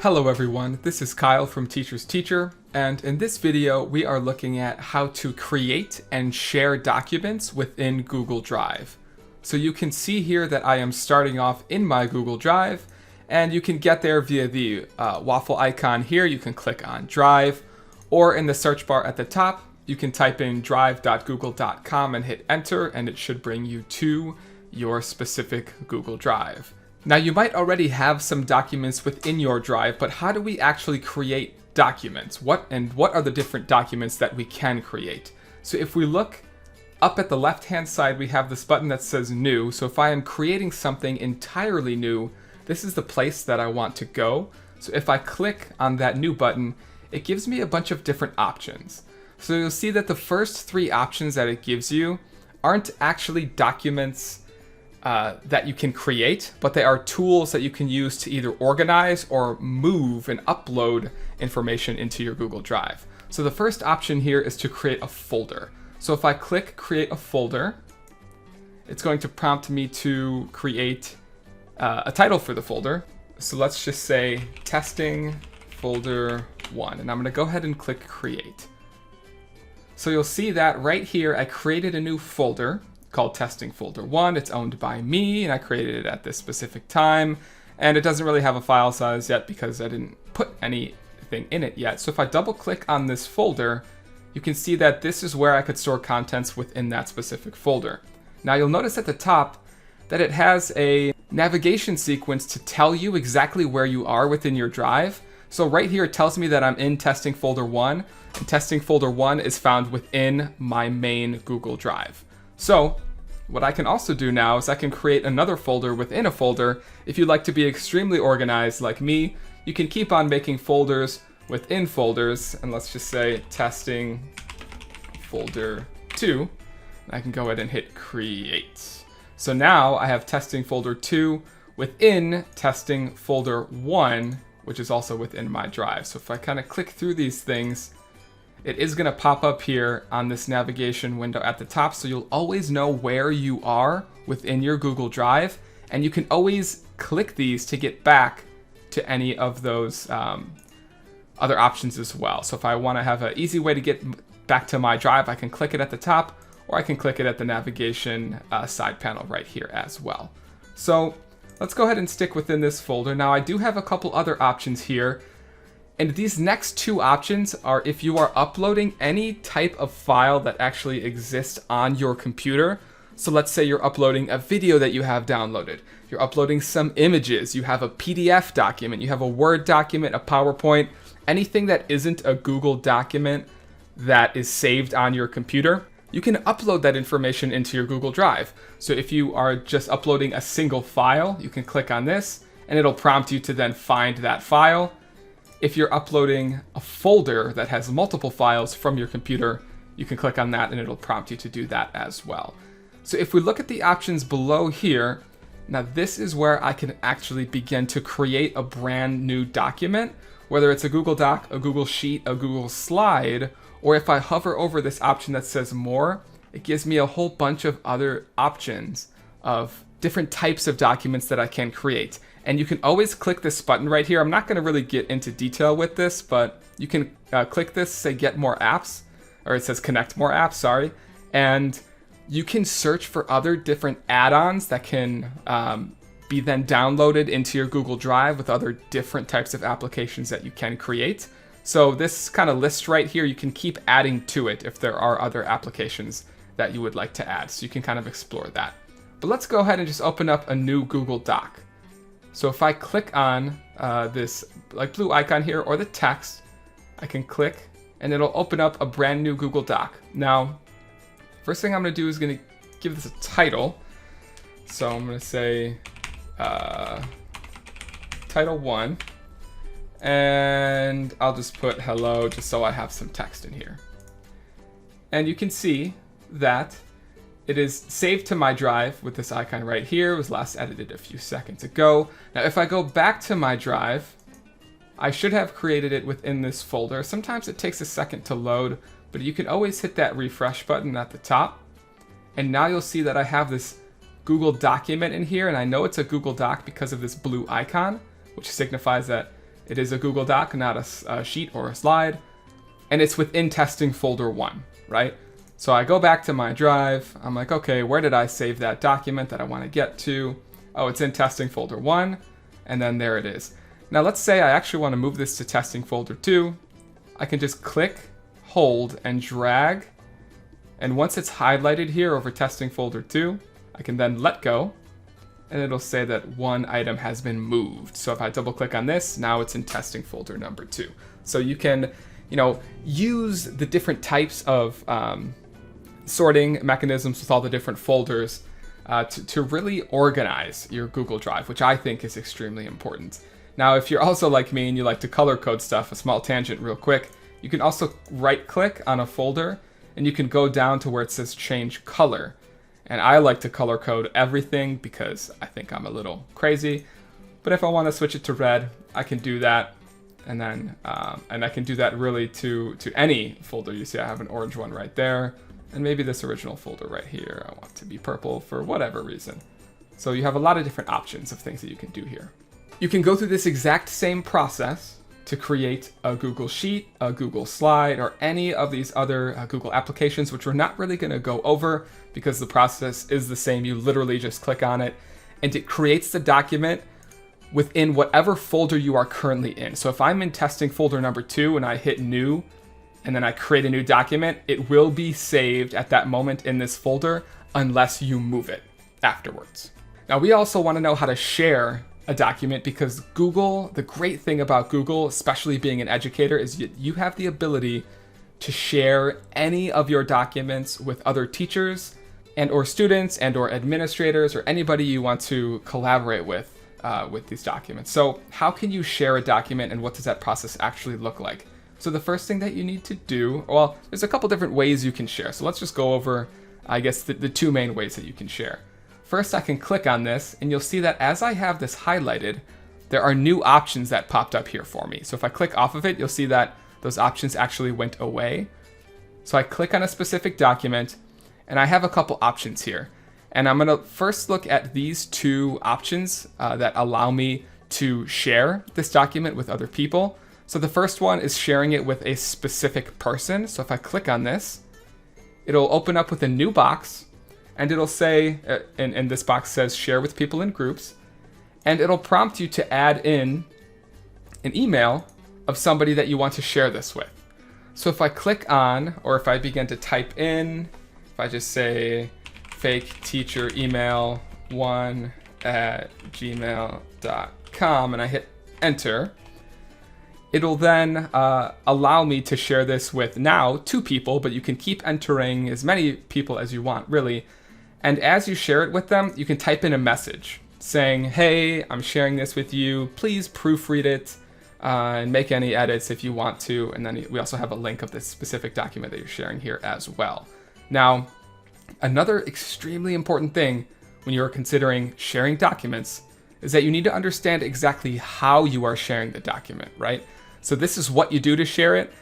Hello everyone, this is Kyle from Teacher's Teacher, and in this video we are looking at how to create and share documents within Google Drive. So you can see here that I am starting off in my Google Drive, and you can get there via the waffle icon here. You can click on Drive, or in the search bar at the top, you can type in drive.google.com and hit enter, and it should bring you to your specific Google Drive. Now you might already have some documents within your drive, but how do we actually create documents? What are the different documents that we can create? So if we look up at the left-hand side, we have this button that says New. So if I am creating something entirely new, this is the place that I want to go. So if I click on that New button, it gives me a bunch of different options. So you'll see that the first three options that it gives you aren't actually documents that you can create, but they are tools that you can use to either organize or move and upload information into your Google Drive. So the first option here is to create a folder. So if I click create a folder, it's going to prompt me to create a title for the folder. So let's just say testing folder 1, and I'm going to go ahead and click create. So you'll see that right here I created a new folder called Testing Folder 1. It's owned by me, and I created it at this specific time, and it doesn't really have a file size yet because I didn't put anything in it yet. So if I double click on this folder, you can see that this is where I could store contents within that specific folder. Now you'll notice at the top that it has a navigation sequence to tell you exactly where you are within your drive. So right here it tells me that I'm in Testing Folder 1, and Testing Folder 1 is found within my main Google Drive. So what I can also do now is I can create another folder within a folder. If you'd like to be extremely organized like me, you can keep on making folders within folders, and let's just say Testing Folder 2. And I can go ahead and hit create. So now I have Testing Folder 2 within Testing Folder 1, which is also within my drive. So if I kind of click through these things, it is going to pop up here on this navigation window at the top, so you'll always know where you are within your Google Drive, and you can always click these to get back to any of those other options as well. So if I want to have an easy way to get back to my drive, I can click it at the top, or I can click it at the navigation side panel right here as well. So let's go ahead and stick within this folder. Now I do have a couple other options here. And these next two options are if you are uploading any type of file that actually exists on your computer. So let's say you're uploading a video that you have downloaded. You're uploading some images. You have a PDF document. You have a Word document, a PowerPoint, anything that isn't a Google document that is saved on your computer. You can upload that information into your Google Drive. So if you are just uploading a single file, you can click on this and it'll prompt you to then find that file. If you're uploading a folder that has multiple files from your computer, you can click on that and it'll prompt you to do that as well. So if we look at the options below here, now this is where I can actually begin to create a brand new document, whether it's a Google Doc, a Google Sheet, a Google Slide, or if I hover over this option that says More, it gives me a whole bunch of other options of different types of documents that I can create. And you can always click this button right here. I'm not going to really get into detail with this, but you can click this, say Get More Apps, or it says Connect More Apps, sorry. And you can search for other different add-ons that can be then downloaded into your Google Drive with other different types of applications that you can create. So this kind of list right here, you can keep adding to it if there are other applications that you would like to add. So you can kind of explore that. But let's go ahead and just open up a new Google Doc. So if I click on this like blue icon here or the text, I can click and it'll open up a brand new Google Doc. Now, first thing I'm going to do is going to give this a title. So I'm going to say Title 1, and I'll just put hello just so I have some text in here. And you can see that it is saved to my drive with this icon right here. It was last edited a few seconds ago. Now, if I go back to my drive, I should have created it within this folder. Sometimes it takes a second to load, but you can always hit that refresh button at the top. And now you'll see that I have this Google document in here, and I know it's a Google Doc because of this blue icon, which signifies that It is a Google Doc, not a sheet or a slide. And it's within testing folder 1, right? So I go back to my drive. I'm like, okay, where did I save that document that I want to get to? Oh, it's in testing folder 1. And then there it is. Now let's say I actually want to move this to testing folder 2. I can just click, hold, and drag. And once it's highlighted here over testing folder 2, I can then let go. And it'll say that one item has been moved. So if I double click on this, now it's in testing folder number 2. So you can, use the different types of sorting mechanisms with all the different folders to really organize your Google Drive, which I think is extremely important. Now, if you're also like me and you like to color code stuff, a small tangent real quick, you can also right click on a folder and you can go down to where it says change color. And I like to color code everything because I think I'm a little crazy. But if I want to switch it to red, I can do that. And then, and I can do that really to any folder. You see I have an orange one right there. And maybe this original folder right here, I want to be purple for whatever reason. So you have a lot of different options of things that you can do here. You can go through this exact same process to create a Google Sheet, a Google Slide, or any of these other Google applications, which we're not really going to go over because the process is the same. You literally just click on it and it creates the document within whatever folder you are currently in. So if I'm in testing folder number 2 and I hit new, and then I create a new document, it will be saved at that moment in this folder unless you move it afterwards. Now, we also want to know how to share a document because Google, the great thing about Google, especially being an educator, is you have the ability to share any of your documents with other teachers and or students and or administrators or anybody you want to collaborate with these documents. So how can you share a document and what does that process actually look like? So the first thing that you need to do, well, there's a couple different ways you can share. So let's just go over, I guess, the two main ways that you can share. First, I can click on this and you'll see that as I have this highlighted, there are new options that popped up here for me. So if I click off of it, you'll see that those options actually went away. So I click on a specific document and I have a couple options here. And I'm gonna first look at these two options that allow me to share this document with other people. So the first one is sharing it with a specific person. So if I click on this, it'll open up with a new box and it'll say, and this box says share with people in groups, and it'll prompt you to add in an email of somebody that you want to share this with. So if I click on, or if I begin to type in, if I just say fake teacher email 1@gmail.com and I hit enter, it'll then allow me to share this with now 2 people, but you can keep entering as many people as you want, really. And as you share it with them, you can type in a message saying, hey, I'm sharing this with you. Please proofread it and make any edits if you want to. And then we also have a link of this specific document that you're sharing here as well. Now, another extremely important thing when you're considering sharing documents is that you need to understand exactly how you are sharing the document, right? So this is what you do to share it,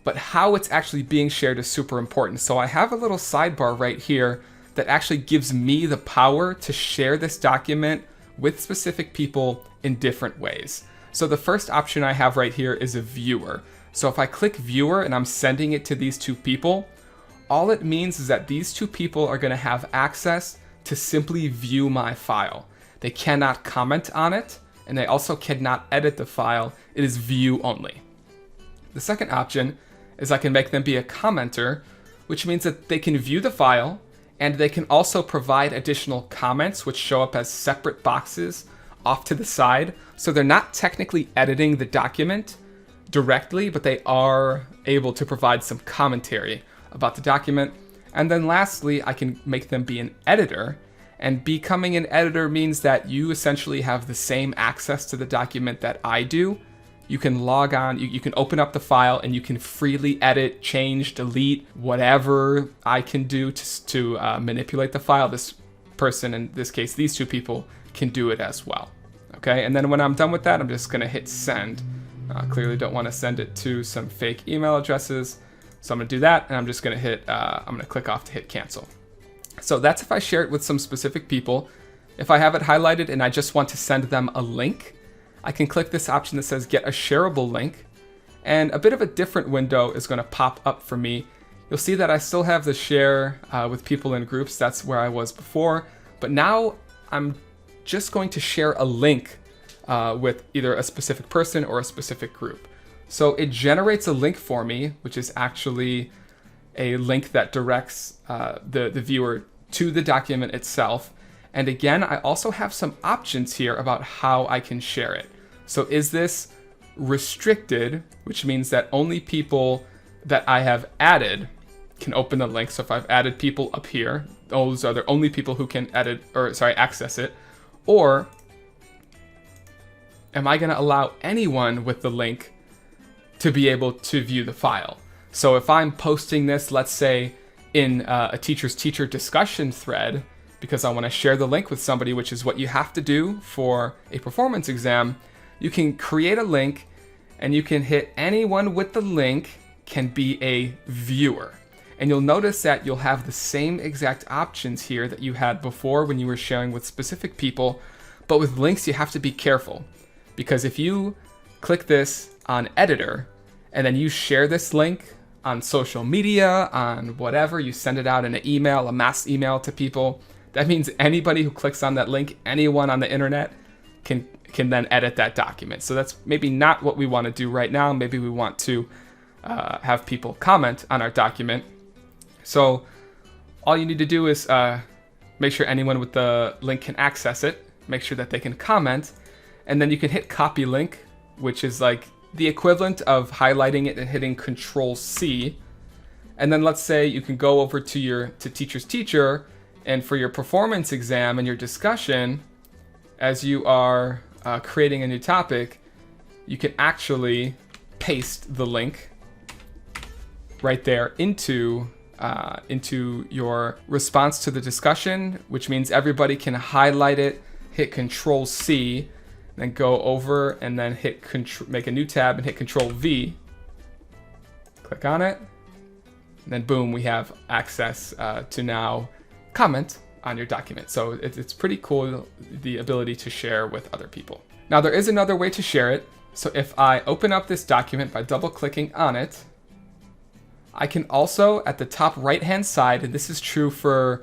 but how it's actually being shared is super important. So I have a little sidebar right here that actually gives me the power to share this document with specific people in different ways. So the first option I have right here is a viewer. So if I click viewer and I'm sending it to these 2 people, all it means is that these 2 people are going to have access to simply view my file. They cannot comment on it, and they also cannot edit the file. It is view only. The second option is I can make them be a commenter, which means that they can view the file, and they can also provide additional comments, which show up as separate boxes off to the side. So they're not technically editing the document directly, but they are able to provide some commentary about the document. And then lastly, I can make them be an editor. And becoming an editor means that you essentially have the same access to the document that I do. You can log on, you can open up the file and you can freely edit, change, delete, whatever I can do to manipulate the file. This person, in this case, these 2 people, can do it as well. Okay, and then when I'm done with that, I'm just gonna hit send. Clearly don't wanna send it to some fake email addresses. So I'm gonna do that and I'm just gonna hit, I'm gonna click off to hit cancel. So that's if I share it with some specific people. If I have it highlighted and I just want to send them a link, I can click this option that says get a shareable link, and a bit of a different window is going to pop up for me. You'll see that I still have the share with people in groups. That's where I was before, but now I'm just going to share a link with either a specific person or a specific group. So it generates a link for me, which is actually a link that directs the viewer to the document itself. And again, I also have some options here about how I can share it. So is this restricted, which means that only people that I have added can open the link. So if I've added people up here, those are the only people who can access it. Or am I going to allow anyone with the link to be able to view the file? So if I'm posting this, let's say in a teacher's teacher discussion thread, because I want to share the link with somebody, which is what you have to do for a performance exam, you can create a link and you can hit anyone with the link can be a viewer. And you'll notice that you'll have the same exact options here that you had before when you were sharing with specific people. But with links, you have to be careful, because if you click this on editor and then you share this link on social media, on whatever, you send it out in an email, a mass email to people, that means anybody who clicks on that link, anyone on the internet, can then edit that document. So that's maybe not what we want to do right now. Maybe we want to have people comment on our document. So all you need to do is make sure anyone with the link can access it, make sure that they can comment, and then you can hit copy link, which is like the equivalent of highlighting it and hitting Control-C. And then let's say you can go over to teacher's teacher, and for your performance exam and your discussion, as you are creating a new topic, you can actually paste the link right there into your response to the discussion, which means everybody can highlight it, hit Control-C, then go over and then make a new tab and hit Control-V, click on it, and then boom, we have access to now comment on your document. So it's pretty cool, the ability to share with other people. Now there is another way to share it. So if I open up this document by double clicking on it, I can also at the top right hand side, and this is true for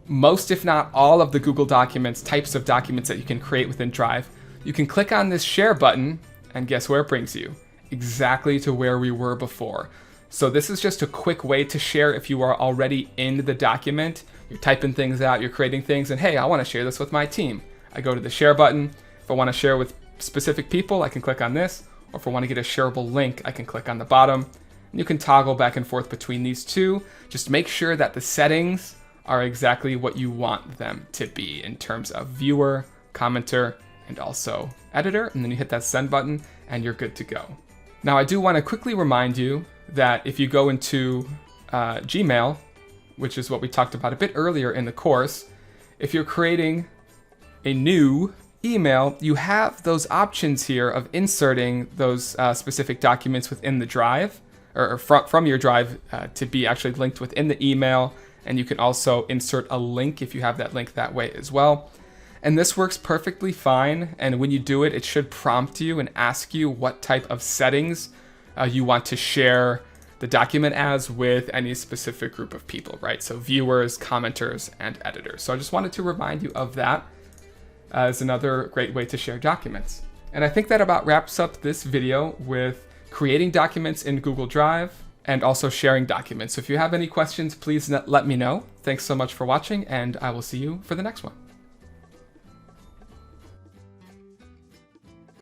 most if not all of the Google Documents types of documents that you can create within Drive, you can click on this share button and guess where it brings you? Exactly to where we were before. So this is just a quick way to share if you are already in the document. You're typing things out, you're creating things, and hey, I want to share this with my team. I go to the share button. If I want to share with specific people, I can click on this. Or if I want to get a shareable link, I can click on the bottom. And you can toggle back and forth between these two. Just make sure that the settings are exactly what you want them to be in terms of viewer, commenter, and also editor. And then you hit that send button and you're good to go. Now I do want to quickly remind you that if you go into Gmail, which is what we talked about a bit earlier in the course, if you're creating a new email, you have those options here of inserting those specific documents within the drive, or from your drive to be actually linked within the email. And you can also insert a link if you have that link that way as well. And this works perfectly fine. And when you do it, it should prompt you and ask you what type of settings you want to share the document as with any specific group of people, right? So viewers, commenters, and editors. So I just wanted to remind you of that as another great way to share documents. And I think that about wraps up this video with creating documents in Google Drive and also sharing documents. So if you have any questions, please let me know. Thanks so much for watching, and I will see you for the next one.